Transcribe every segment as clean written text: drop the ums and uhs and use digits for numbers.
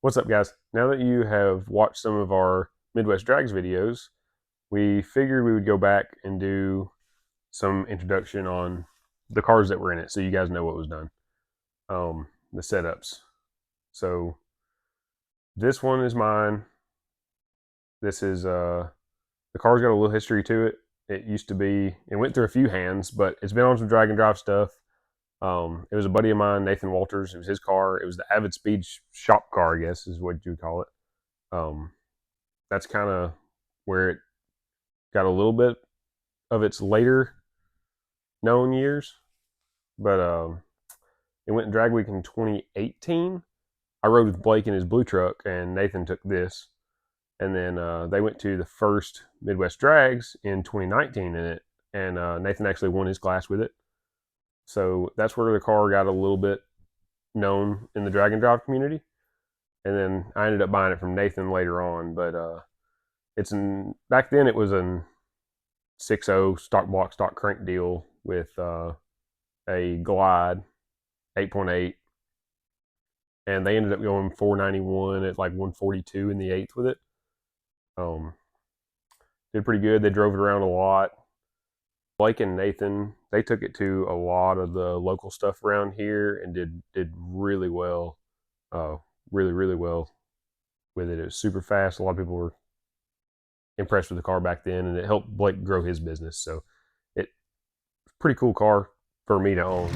What's up, guys? Now that you have watched some of our Midwest Drags videos, we figured we would go back and do some introduction on the cars that were in it so you guys know what was done. The setups. So this one is mine. This is the car's got a little history to it. It used to be, it went through a few hands, but it's been on some drag and drive stuff. It was a buddy of mine, Nathan Walters. It was his car. It was the Avid Speed shop car, I guess is what you would call it. That's kind of where it got a little bit of its later known years. But it went drag week in 2018. I rode with Blake in his blue truck, and Nathan took this. And then they went to the first Midwest Drags in 2019 in it, and Nathan actually won his class with it. So that's where the car got a little bit known in the drag and drive community. And then I ended up buying it from Nathan later on. But back then it was an 6.0 stock block, stock crank deal with a Glide 8.8. And they ended up going 491 at like 142 in the eighth with it. Did pretty good. They drove it around a lot. Blake and Nathan, they took it to a lot of the local stuff around here and did really well. Really well with it. It was super fast. A lot of people were impressed with the car back then, and it helped Blake grow his business. So it's a pretty cool car for me to own.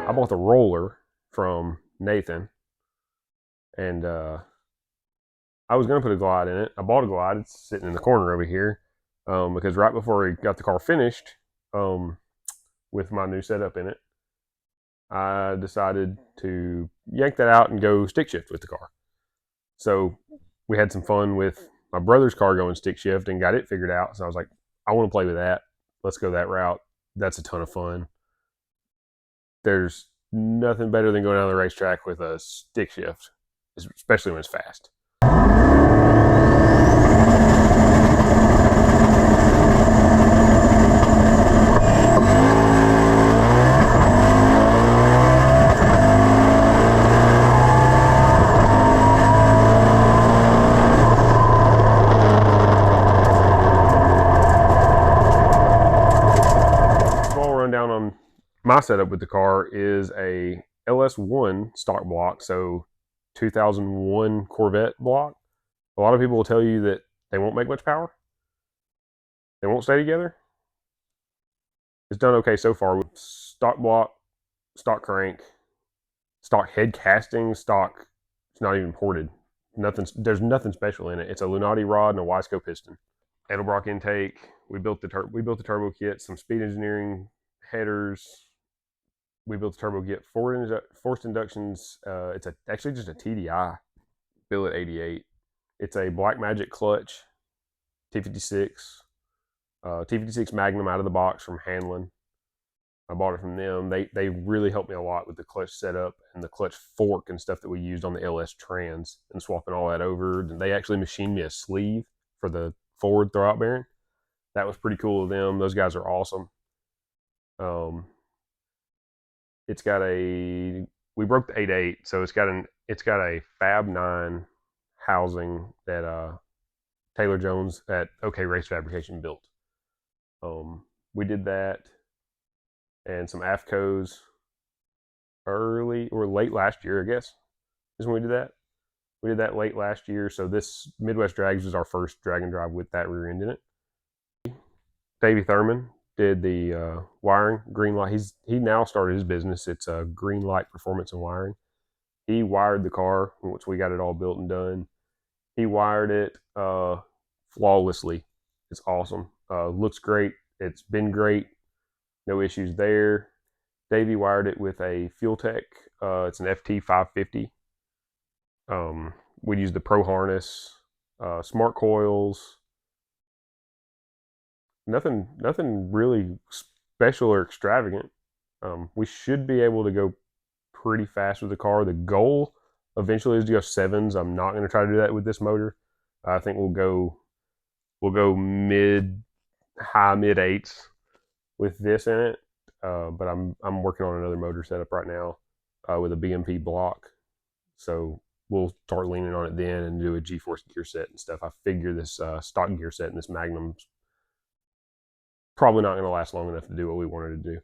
I bought the roller from Nathan, and I was going to put a Glide in it. I bought a Glide. It's sitting in the corner over here because right before we got the car finished with my new setup in it, I decided to yank that out and go stick shift with the car. So we had some fun with my brother's car going stick shift and got it figured out. So I was like, I want to play with that. Let's go that route. That's a ton of fun. There's nothing better than going down the racetrack with a stick shift, especially when it's fast. my setup with the car is a LS1 stock block, so 2001 Corvette block. A lot of people will tell you that they won't make much power. They won't stay together. It's done okay so far with stock block, stock crank, stock head casting, stock. It's not even ported. There's nothing special in it. It's a Lunati rod and a Wiseco piston. Edelbrock intake. We built the turbo kit, some speed engineering headers. We built the turbo kit, forced inductions. It's actually just a TDI billet 88. It's a Black Magic clutch, T56, T56 Magnum out of the box from Hanlon. I bought it from them. They really helped me a lot with the clutch setup and the clutch fork and stuff that we used on the LS Trans and swapping all that over. And they actually machined me a sleeve for the forward throwout bearing. That was pretty cool of them. Those guys are awesome. It's got we broke the 8.8, so it's got a Fab 9 housing that Taylor Jones at OK Race Fabrication built. We did that and some AFCOs early or late last year, I guess, is when we did that. We did that late last year, so this Midwest Drags was our first drag and drive with that rear end in it. Davey Thurman did the wiring, green light. He now started his business. It's a Green Light Performance and Wiring. He wired the car once we got it all built and done. He wired it flawlessly. It's awesome. Looks great. It's been great. No issues there. Davey wired it with a Fuel Tech. It's an FT 550. We used the Pro harness, smart coils. Nothing really special or extravagant. We should be able to go pretty fast with the car. The goal eventually is to go 7s. I'm not going to try to do that with this motor. I think we'll go high mid 8s with this in it. But I'm working on another motor setup right now with a BMP block. So we'll start leaning on it then and do a G-force gear set and stuff. I figure this stock gear set and this Magnum's probably not going to last long enough to do what we wanted to do.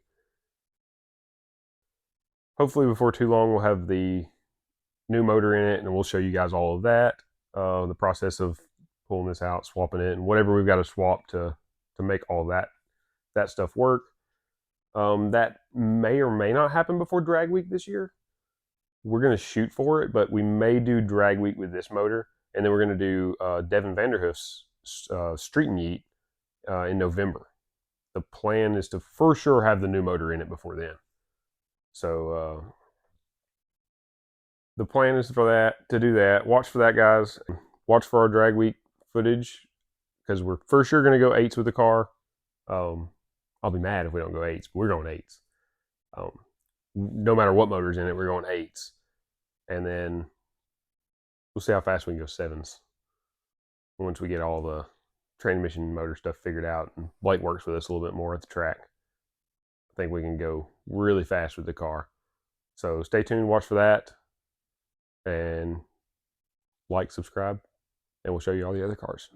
Hopefully before too long we'll have the new motor in it and we'll show you guys all of that. The process of pulling this out, swapping it, and whatever we've got to swap to make all that stuff work. That may or may not happen before drag week this year. We're going to shoot for it, but we may do drag week with this motor, and then we're going to do Devin Vanderhoof's street meet in November. The plan is to for sure have the new motor in it before then. So the plan is to do that. Watch for that, guys. Watch for our drag week footage because we're for sure going to go 8s with the car. I'll be mad if we don't go 8s, but we're going 8s. No matter what motor's in it, we're going 8s. And then we'll see how fast we can go 7s once we get all the transmission motor stuff figured out and Blake works with us a little bit more at the track. I think we can go really fast with the car. So stay tuned, watch for that, and like, subscribe, and we'll show you all the other cars.